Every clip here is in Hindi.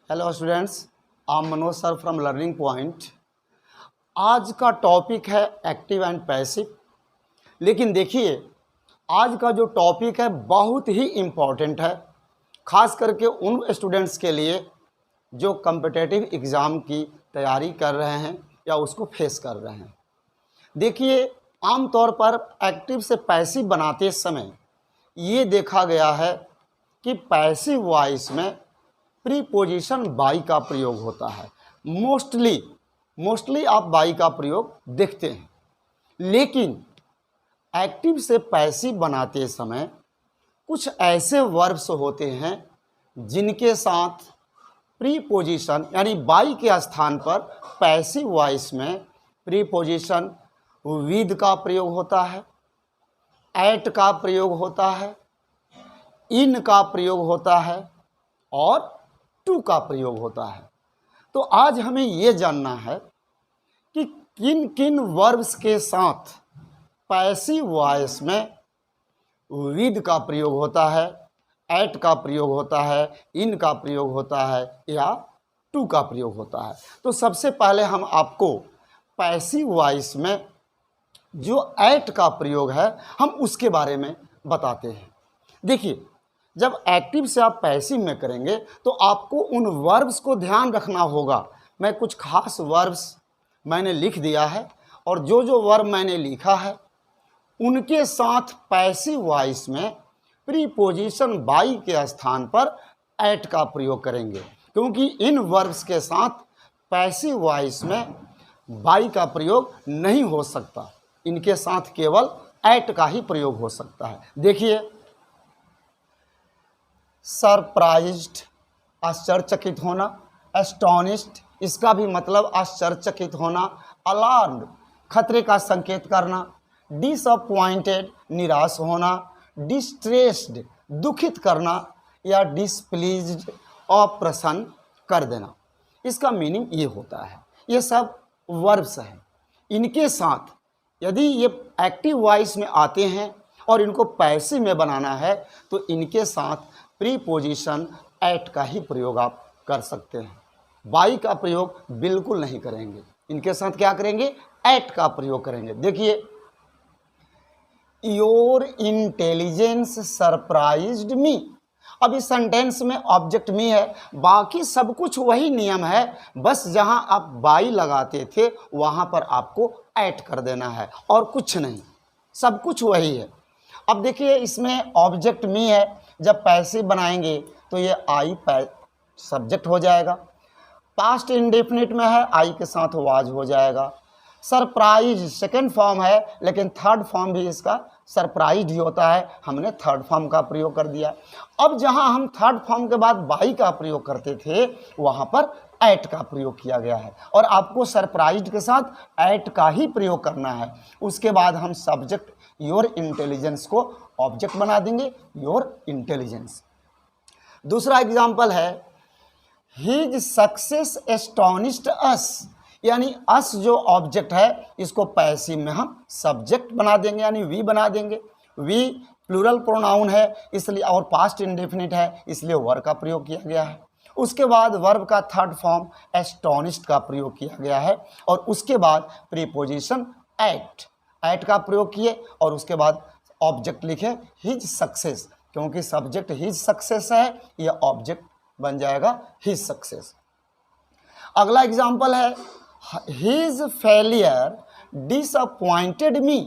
Hello students, I am Manoj sir from learning point. आज का टॉपिक है एक्टिव एंड पैसिव। लेकिन देखिए, आज का जो टॉपिक है बहुत ही इम्पॉर्टेंट है, ख़ास करके उन स्टूडेंट्स के लिए जो कम्पिटिटिव एग्ज़ाम की तैयारी कर रहे हैं या उसको फेस कर रहे हैं। देखिए, आमतौर पर एक्टिव से पैसिव बनाते समय ये देखा गया है कि पैसिव वॉइस में प्रीपोजिशन बाई का प्रयोग होता है। मोस्टली आप बाई का प्रयोग देखते हैं, लेकिन एक्टिव से पैसिव बनाते समय कुछ ऐसे वर्ब्स होते हैं जिनके साथ प्रीपोजिशन यानी बाई के स्थान पर पैसिव वॉइस में प्रीपोजिशन विद का प्रयोग होता है, एट का प्रयोग होता है, इन का प्रयोग होता है और टू का प्रयोग होता है। तो आज हमें ये जानना है कि किन किन वर्ब्स के साथ पैसिव वॉइस में विद का प्रयोग होता है, एट का प्रयोग होता है, इन का प्रयोग होता है या टू का प्रयोग होता है। तो सबसे पहले हम आपको पैसिव वॉइस में जो एट का प्रयोग है हम उसके बारे में बताते हैं। देखिए, जब एक्टिव से आप पैसिव में करेंगे तो आपको उन वर्ब्स को ध्यान रखना होगा। मैं कुछ खास वर्ब्स मैंने लिख दिया है और जो जो वर्ब मैंने लिखा है उनके साथ पैसिव वॉइस में प्रीपोजिशन बाई के स्थान पर एट का प्रयोग करेंगे, क्योंकि इन वर्ब्स के साथ पैसिव वॉइस में बाई का प्रयोग नहीं हो सकता। इनके साथ केवल एट का ही प्रयोग हो सकता है। देखिए, सरप्राइज्ड आश्चर्यचकित होना, एस्टोनिश्ड इसका भी मतलब आश्चर्यचकित होना, अलार्म्ड खतरे का संकेत करना, डिसअपॉइंटेड निराश होना, डिस्ट्रेस्ड दुखित करना या डिसप्लीज्ड अप्रसन्न कर देना। इसका मीनिंग ये होता है। ये सब वर्ब्स हैं। इनके साथ यदि ये एक्टिव वॉइस में आते हैं और इनको पैसिव में बनाना है तो इनके साथ प्रीपोजिशन एट का ही प्रयोग आप कर सकते हैं। बाई का प्रयोग बिल्कुल नहीं करेंगे। इनके साथ क्या करेंगे? एट का प्रयोग करेंगे। देखिए, योर इंटेलिजेंस सरप्राइज्ड मी। अब इस सेंटेंस में ऑब्जेक्ट मी है, बाकी सब कुछ वही नियम है, बस जहां आप बाई लगाते थे वहां पर आपको एट कर देना है और कुछ नहीं, सब कुछ वही है। अब देखिए, इसमें ऑब्जेक्ट मी है, जब पैसिव बनाएंगे तो ये आई सब्जेक्ट हो जाएगा। पास्ट इंडेफिनिट में है, आई के साथ वाज हो जाएगा। सरप्राइज सेकंड फॉर्म है, लेकिन थर्ड फॉर्म भी इसका सरप्राइज ही होता है, हमने थर्ड फॉर्म का प्रयोग कर दिया। अब जहां हम थर्ड फॉर्म के बाद बाई का प्रयोग करते थे वहां पर एट का प्रयोग किया गया है और आपको सरप्राइज के साथ एट का ही प्रयोग करना है। उसके बाद हम सब्जेक्ट योर इंटेलिजेंस को ऑब्जेक्ट बना देंगे, योर इंटेलिजेंस। दूसरा एग्जाम्पल है, हिज सक्सेस एस्टोनिश्ड अस, यानी अस जो ऑब्जेक्ट है इसको पैसिव में हम सब्जेक्ट बना देंगे, यानी वी बना देंगे। वी प्लूरल प्रोनाउन है इसलिए और पास्ट इंडेफिनिट है इसलिए वर का प्रयोग किया गया है। उसके बाद वर्ब का थर्ड फॉर्म एस्टोनिश्ड का प्रयोग किया गया है और उसके बाद प्रीपोजिशन एट का प्रयोग किए और उसके बाद ऑब्जेक्ट लिखे हिज सक्सेस, क्योंकि सब्जेक्ट हिज सक्सेस है, यह ऑब्जेक्ट बन जाएगा हिज सक्सेस। अगला एग्जाम्पल है, हिज फेलियर डिसअपॉइंटेड मी।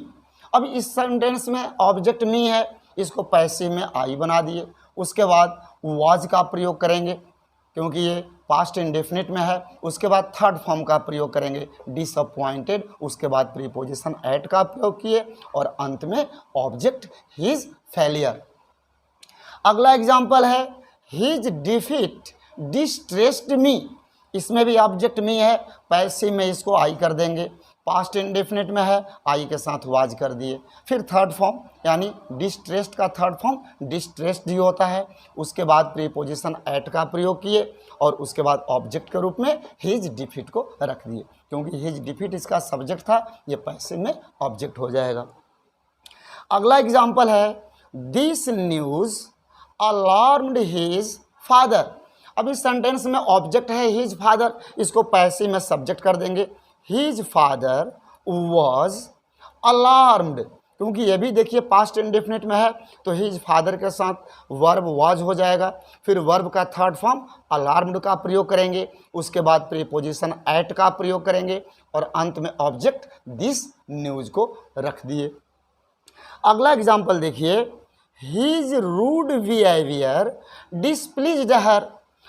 अब इस सेंटेंस में ऑब्जेक्ट मी है, इसको पैसिव में आई बना दिए। उसके बाद वाज का प्रयोग करेंगे क्योंकि ये पास्ट इंडेफिनिट में है। उसके बाद थर्ड फॉर्म का प्रयोग करेंगे डिसअपॉइंटेड, उसके बाद प्रीपोजिशन एट का प्रयोग किए और अंत में ऑब्जेक्ट हिज फेलियर। अगला एग्जाम्पल है, हिज डिफीट डिस्ट्रेस्ड मी। इसमें भी ऑब्जेक्ट मी है, पैसिव में इसको आई कर देंगे। पास्ट इंडेफिनिट में है, आई के साथ वाज कर दिए। फिर थर्ड फॉर्म यानी डिस्ट्रेस्ड का थर्ड फॉर्म डिस्ट्रेस्ड ही होता है। उसके बाद प्रीपोजिशन एट का प्रयोग किए और उसके बाद ऑब्जेक्ट के रूप में हिज डिफीट को रख दिए, क्योंकि हिज डिफीट इसका सब्जेक्ट था, ये पैसिव में ऑब्जेक्ट हो जाएगा। अगला एग्जाम्पल है, this news alarmed his father. अब इस सेंटेंस में ऑब्जेक्ट है हिज फादर, इसको पैसिव में सब्जेक्ट कर देंगे। हिज फादर वॉज अलार्म्ड, क्योंकि ये भी देखिए पास्ट इंडेफिनिट में है, तो हिज फादर के साथ वर्ब वॉज हो जाएगा। फिर वर्ब का थर्ड फॉर्म अलार्म्ड का प्रयोग करेंगे, उसके बाद प्रीपोजिशन एट का प्रयोग करेंगे और अंत में ऑब्जेक्ट दिस न्यूज़ को रख दिए। अगला एग्जाम्पल देखिए, हिज रूड बिहेवियर डिसप्लीज्ड हर।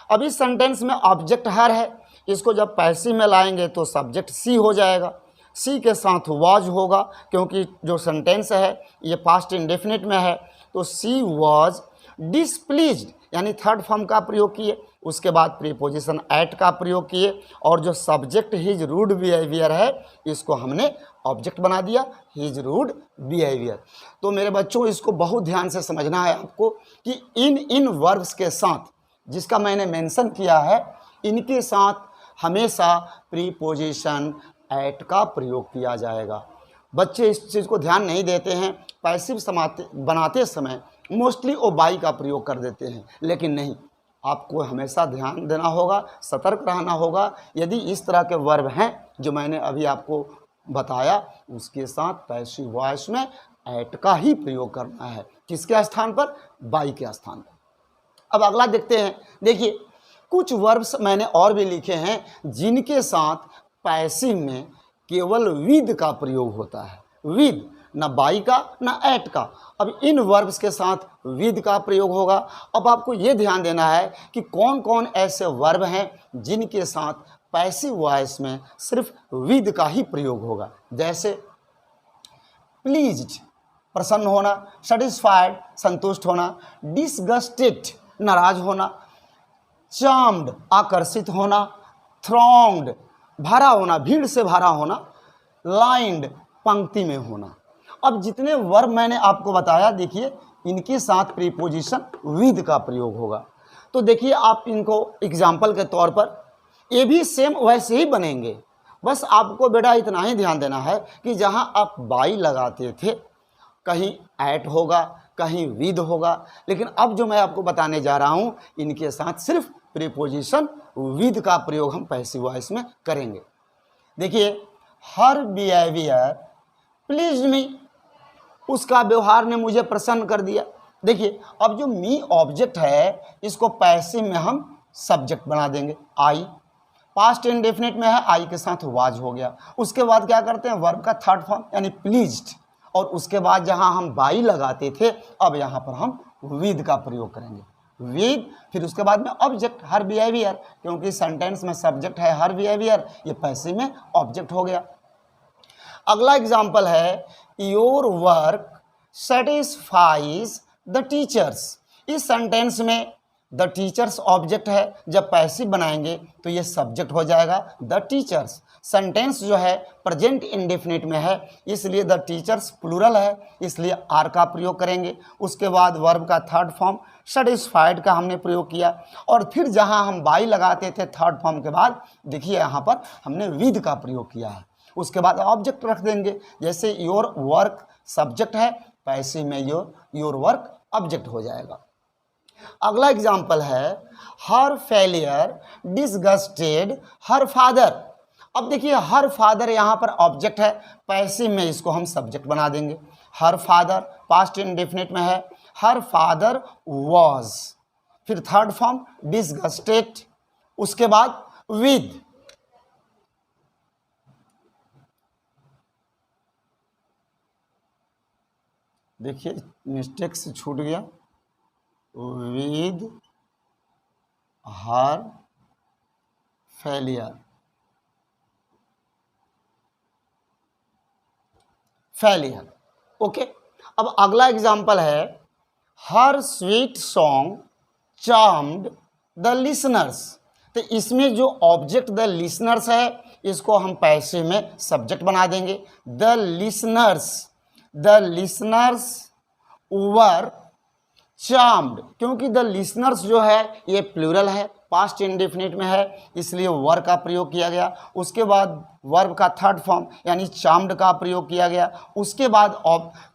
अब इस सेंटेंस में ऑब्जेक्ट हर है, इसको जब पैसिव में लाएंगे तो सब्जेक्ट सी हो जाएगा, सी के साथ वॉज होगा, क्योंकि जो सेंटेंस है ये पास्ट इंडेफिनिट में है, तो सी वॉज डिसप्लीज्ड यानी थर्ड फॉर्म का प्रयोग किए, उसके बाद प्रीपोजिशन एट का प्रयोग किए और जो सब्जेक्ट हिज रूड बिहेवियर है इसको हमने ऑब्जेक्ट बना दिया, हिज रूड बिहेवियर। तो मेरे बच्चों इसको बहुत ध्यान से समझना है आपको कि इन वर्ब्स के साथ जिसका मैंने मेंशन किया है इनके साथ हमेशा प्रीपोजिशन एट का प्रयोग किया जाएगा। बच्चे इस चीज़ को ध्यान नहीं देते हैं, पैसिव बनाते समय मोस्टली ओ बाई का प्रयोग कर देते हैं, लेकिन नहीं, आपको हमेशा ध्यान देना होगा, सतर्क रहना होगा। यदि इस तरह के वर्ब हैं जो मैंने अभी आपको बताया उसके साथ पैसिव वॉइस में एट का ही प्रयोग करना है। किसके स्थान पर? बाई के स्थान पर। अब अगला देखते हैं। देखिए कुछ वर्ब्स मैंने और भी लिखे हैं जिनके साथ पैसिव में केवल विद का प्रयोग होता है, विद, ना बाई का ना एट का। अब इन वर्ब्स के साथ विद का प्रयोग होगा। अब आपको ये ध्यान देना है कि कौन कौन ऐसे वर्ब हैं जिनके साथ पैसिव वॉइस में सिर्फ विद का ही प्रयोग होगा। जैसे प्लीज्ड प्रसन्न होना, सेटिस्फाइड संतुष्ट होना, डिसगस्टेड नाराज होना, चार्म्ड आकर्षित होना, थ्रॉन्ग्ड भरा होना, भीड़ से भरा होना, लाइन्ड पंक्ति में होना। अब जितने वर्ब मैंने आपको बताया देखिए इनके साथ प्रीपोजिशन विद का प्रयोग होगा। तो देखिए आप इनको एग्जाम्पल के तौर पर, ये भी सेम वैसे ही बनेंगे, बस आपको बेटा इतना ही ध्यान देना है कि जहाँ आप बाई लगाते थे कहीं एट होगा कहीं विद होगा, लेकिन अब जो मैं आपको बताने जा रहा हूँ इनके साथ सिर्फ प्रीपोजिशन विद का प्रयोग हम पैसिव वॉइस में करेंगे। देखिए हर बिहेवियर प्लीज मी, उसका व्यवहार ने मुझे प्रसन्न कर दिया। देखिए अब जो मी ऑब्जेक्ट है इसको पैसिव में हम सब्जेक्ट बना देंगे, आई, पास्ट इंडेफिनिट में है, आई के साथ वाज हो गया। उसके बाद क्या करते हैं, वर्ब का थर्ड फॉर्म यानी प्लीज्ड, और उसके बाद जहां हम बाई लगाते थे अब यहां पर हम विद का प्रयोग करेंगे, विद। फिर उसके बाद में ऑब्जेक्ट हर बिहेवियर, क्योंकि सेंटेंस में सब्जेक्ट है हर बिहेवियर, ये पैसिव में ऑब्जेक्ट हो गया। अगला एग्जाम्पल है your work satisfies the teachers. इस सेंटेंस में द टीचर्स ऑब्जेक्ट है, जब पैसिव बनाएंगे तो ये सब्जेक्ट हो जाएगा द टीचर्स। सेंटेंस जो है प्रेजेंट इंडेफिनिट में है इसलिए द टीचर्स प्लूरल है, इसलिए आर का प्रयोग करेंगे। उसके बाद वर्ब का थर्ड फॉर्म सेटिस्फाइड का हमने प्रयोग किया, और फिर जहां हम बाई लगाते थे थर्ड फॉर्म के बाद देखिए यहाँ पर हमने विद का प्रयोग किया है। उसके बाद ऑब्जेक्ट रख देंगे, जैसे योर वर्क सब्जेक्ट है, पैसिव में योर वर्क ऑब्जेक्ट हो जाएगा। अगला एग्जाम्पल है हर फेलियर डिसगस्टेड हर फादर। अब देखिए हर फादर यहाँ पर ऑब्जेक्ट है, पैसिव में इसको हम सब्जेक्ट बना देंगे। हर फादर पास्ट इंडेफिनिट में है, हर फादर वॉज, फिर थर्ड फॉर्म डिसगस्टेड, उसके बाद विद। देखिए मिस्टेक से छूट गया, with her failure, failure, okay. अब अगला एग्जाम्पल है her sweet song charmed the listeners. तो इसमें जो ऑब्जेक्ट द लिसनर्स है इसको हम पैसिव में सब्जेक्ट बना देंगे, the listeners. The listeners were charmed, क्योंकि द लिसनर्स जो है ये प्लूरल है, पास्ट इंडेफिनिट में है, इसलिए वर का प्रयोग किया गया। उसके बाद वर्ब का थर्ड फॉर्म यानी चार्म्ड का प्रयोग किया गया। उसके बाद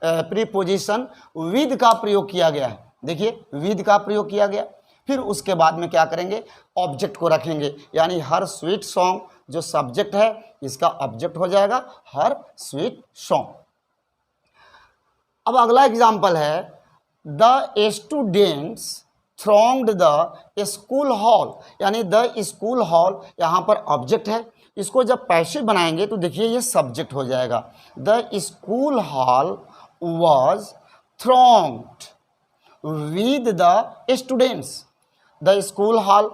प्रीपोजिशन विद का प्रयोग किया गया है, देखिए विद का प्रयोग किया गया। फिर उसके बाद में क्या करेंगे, ऑब्जेक्ट को रखेंगे, यानी हर स्वीट सॉन्ग जो सब्जेक्ट है इसका ऑब्जेक्ट हो जाएगा हर स्वीट सॉन्ग। अब अगला एग्जाम्पल है the students thronged the school hall, यानी द स्कूल हॉल यहाँ पर ऑब्जेक्ट है, इसको जब पैसिव बनाएंगे तो देखिए ये सब्जेक्ट हो जाएगा। The school hall was thronged with the students. The school hall,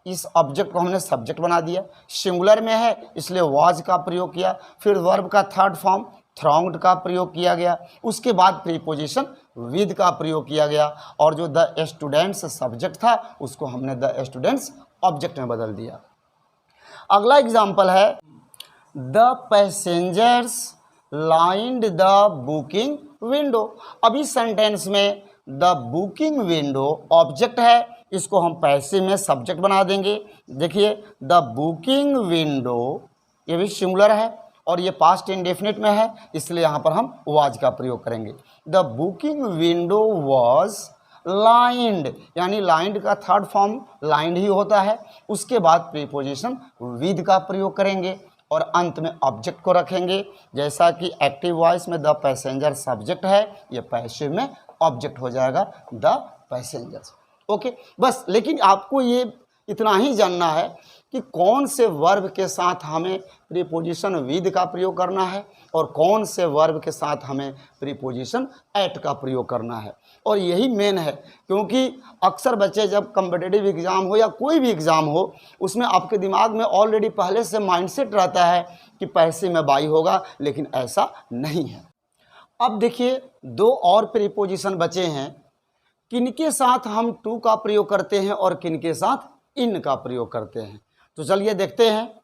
इस ऑब्जेक्ट को हमने सब्जेक्ट बना दिया, सिंगुलर में है इसलिए वॉज का प्रयोग किया, फिर वर्ब का थर्ड फॉर्म थ्रॉन्ग्ड का प्रयोग किया गया, उसके बाद प्रीपोजिशन विद का प्रयोग किया गया, और जो द स्टूडेंट्स सब्जेक्ट था उसको हमने द स्टूडेंट्स ऑब्जेक्ट में बदल दिया। अगला एग्जाम्पल है the passengers lined the booking window. अब इस सेंटेंस में द बुकिंग विंडो ऑब्जेक्ट है, इसको हम पैसिव में सब्जेक्ट बना देंगे। देखिए द बुकिंग विंडो, ये भी सिंगुलर है और ये पास्ट इंडेफिनिट में है इसलिए यहाँ पर हम वाज का प्रयोग करेंगे। The booking window was lined, यानी लाइंड का थर्ड फॉर्म लाइंड ही होता है, उसके बाद प्रीपोजिशन विद का प्रयोग करेंगे और अंत में ऑब्जेक्ट को रखेंगे। जैसा कि एक्टिव वॉइस में द पैसेंजर सब्जेक्ट है, ये पैसिव में ऑब्जेक्ट हो जाएगा द पैसेंजर्स। ओके, बस लेकिन आपको ये इतना ही जानना है कि कौन से वर्ब के साथ हमें प्रीपोजिशन विद का प्रयोग करना है और कौन से वर्ब के साथ हमें प्रीपोजिशन एट का प्रयोग करना है, और यही मेन है, क्योंकि अक्सर बच्चे जब कॉम्पिटिटिव एग्ज़ाम हो या कोई भी एग्ज़ाम हो उसमें आपके दिमाग में ऑलरेडी पहले से माइंडसेट रहता है कि पैसिव में बाई होगा, लेकिन ऐसा नहीं है। अब देखिए दो और प्रीपोजिशन बचे हैं, किनके साथ हम टू का प्रयोग करते हैं और किनके साथ इन का प्रयोग करते हैं, तो चलिए देखते हैं।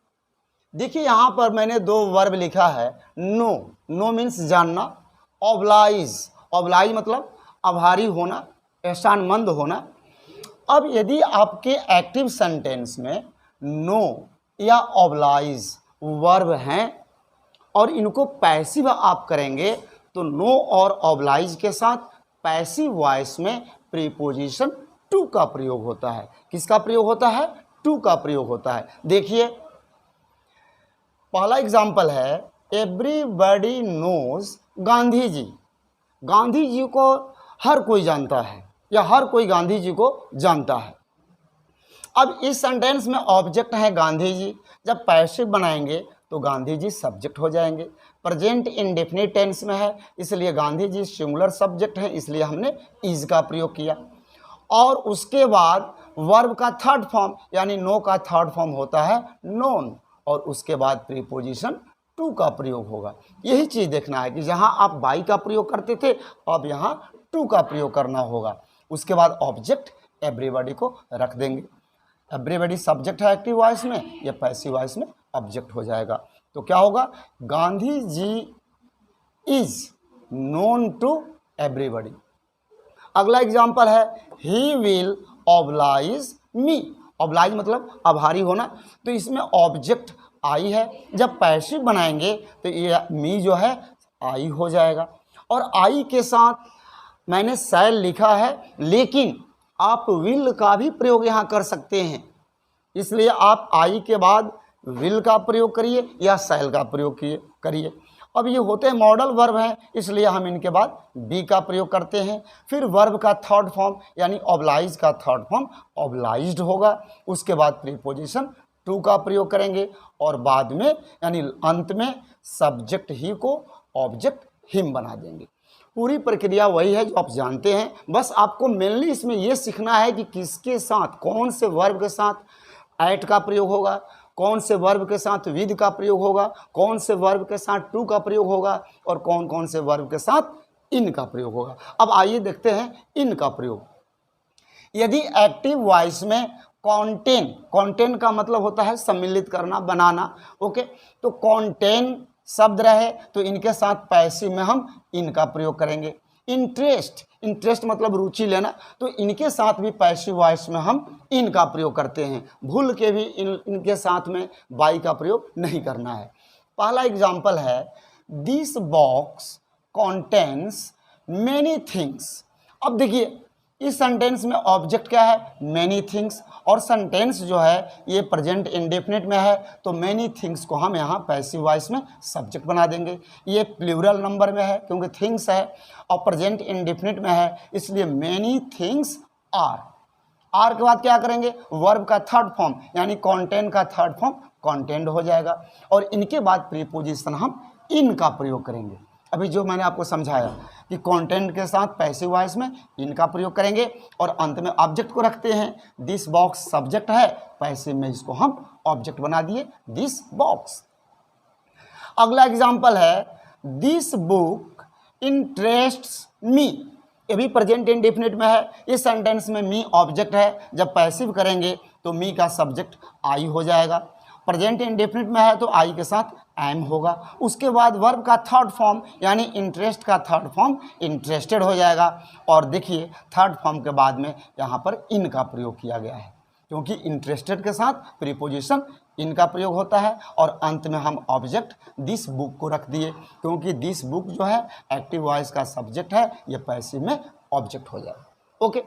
देखिए यहाँ पर मैंने दो वर्ब लिखा है, नो, नो मीन्स जानना, ऑब्लाइज, ऑब्लाइज मतलब आभारी होना, एहसानमंद होना। अब यदि आपके एक्टिव सेंटेंस में नो या ऑब्लाइज वर्ब हैं और इनको पैसिव आप करेंगे तो नो और ऑब्लाइज के साथ पैसिव वॉइस में प्रीपोजिशन टू का प्रयोग होता है। किसका प्रयोग होता है? टू का प्रयोग होता है। देखिए पहला एग्जाम्पल है एवरीबडी नोज गांधी जी। गांधी जी को हर कोई जानता है या हर कोई गांधी जी को जानता है। अब इस सेंटेंस में ऑब्जेक्ट है गांधी जी, जब पैसिव बनाएंगे तो गांधी जी सब्जेक्ट हो जाएंगे। प्रेजेंट इंडेफिनिट टेंस में है इसलिए गांधी जी सिंगुलर सब्जेक्ट है, इसलिए हमने इज का प्रयोग किया। और उसके बाद वर्ब का थर्ड फॉर्म यानी नो का थर्ड फॉर्म होता है नोन, और उसके बाद प्रीपोजिशन टू का प्रयोग होगा। यही चीज़ देखना है कि जहां आप बाई का प्रयोग करते थे अब यहां टू का प्रयोग करना होगा। उसके बाद ऑब्जेक्ट एवरीबॉडी को रख देंगे। एवरीबॉडी सब्जेक्ट है एक्टिव वॉइस में, या पैसिव वॉइस में ऑब्जेक्ट हो जाएगा। तो क्या होगा? Gandhi ji is known to everybody. अगला एग्जाम्पल है he will oblige me. Oblige मतलब आभारी होना, तो इसमें ऑब्जेक्ट आई है, जब पैसिव बनाएंगे तो ये मी जो है आई हो जाएगा। और आई के साथ मैंने शैल लिखा है, लेकिन आप विल का भी प्रयोग यहाँ कर सकते हैं, इसलिए आप आई के बाद विल का प्रयोग करिए या शैल का प्रयोग करिए। अब ये होते हैं मॉडल वर्ब हैं, इसलिए हम इनके बाद बी का प्रयोग करते हैं। फिर वर्ब का थर्ड फॉर्म यानी ऑब्लाइज का थर्ड फॉर्म ऑब्लाइज्ड होगा। उसके बाद प्रीपोजिशन टू का प्रयोग करेंगे और बाद में यानी अंत में सब्जेक्ट ही को ऑब्जेक्ट हिम बना देंगे। पूरी प्रक्रिया वही है जो आप जानते हैं, बस आपको मेनली इसमें यह सीखना है कि किसके साथ, कौन से वर्ब के साथ एट का प्रयोग होगा, कौन से वर्ब के साथ विद का प्रयोग होगा, कौन से वर्ब के साथ टू का प्रयोग होगा और कौन कौन से वर्ब के साथ इन का प्रयोग होगा। अब आइए देखते हैं इन का प्रयोग। यदि एक्टिव वॉइस में कॉन्टेन का मतलब होता है सम्मिलित करना, बनाना। ओके, तो कॉन्टेन शब्द रहे तो इनके साथ पैसिव में हम इन का प्रयोग करेंगे। इंटरेस्ट मतलब रुचि लेना, तो इनके साथ भी पैसिव वॉइस में हम इन का प्रयोग करते हैं। भूल के भी इनके साथ में बाई का प्रयोग नहीं करना है। पहला एग्जाम्पल है this box contains many things. अब देखिए इस सेंटेंस में ऑब्जेक्ट क्या है, मैनी थिंग्स, और सेंटेंस जो है ये प्रेजेंट इंडेफिनिट में है, तो मैनी थिंग्स को हम यहाँ पैसिव वॉइस में सब्जेक्ट बना देंगे। ये प्लूरल नंबर में है क्योंकि थिंग्स है, और प्रेजेंट इंडेफिनिट में है, इसलिए मैनी थिंग्स आर के बाद क्या करेंगे, वर्ब का थर्ड फॉर्म यानी कॉन्टेंट का थर्ड फॉर्म कॉन्टेंट हो जाएगा, और इनके बाद प्रीपोजिशन हम इन का प्रयोग करेंगे। अभी जो मैंने आपको समझाया कि कंटेंट के साथ पैसिव वॉइस में इनका प्रयोग करेंगे, और अंत में ऑब्जेक्ट को रखते हैं। दिस बॉक्स सब्जेक्ट है, पैसिव में इसको हम ऑब्जेक्ट बना दिए, दिस बॉक्स। अगला एग्जांपल है, दिस बुक इंटरेस्ट्स मी। ये भी प्रेजेंट इंडेफिनिट में है। इस सेंटेंस में मी ऑब्जेक्ट है, जब पैसिव करेंगे तो मी का सब्जेक्ट आई हो जाएगा। प्रेजेंट इंडेफिनिट में है तो आई के साथ एम होगा। उसके बाद वर्ब का थर्ड फॉर्म यानी इंटरेस्ट का थर्ड फॉर्म इंटरेस्टेड हो जाएगा। और देखिए थर्ड फॉर्म के बाद में यहाँ पर इन का प्रयोग किया गया है, क्योंकि इंटरेस्टेड के साथ प्रीपोजिशन इन का प्रयोग होता है, और अंत में हम ऑब्जेक्ट दिस बुक को रख दिए, क्योंकि दिस बुक जो है एक्टिव वॉइस का सब्जेक्ट है, ये पैसिव में ऑब्जेक्ट हो जाएगा। ओके,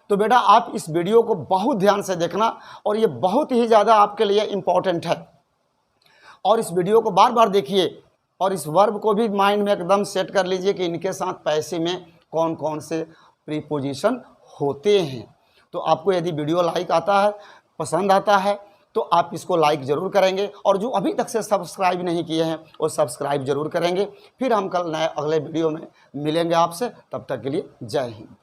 तो बेटा आप इस वीडियो को बहुत ध्यान से देखना, और ये बहुत ही ज़्यादा आपके लिए इम्पॉर्टेंट है, और इस वीडियो को बार बार देखिए, और इस वर्ब को भी माइंड में एकदम सेट कर लीजिए कि इनके साथ पैसिव में कौन कौन से प्रीपोजिशन होते हैं। तो आपको यदि वीडियो लाइक आता है, पसंद आता है, तो आप इसको लाइक ज़रूर करेंगे, और जो अभी तक से सब्सक्राइब नहीं किए हैं वो सब्सक्राइब ज़रूर करेंगे। फिर हम कल नए अगले वीडियो में मिलेंगे आपसे, तब तक के लिए जय हिंद।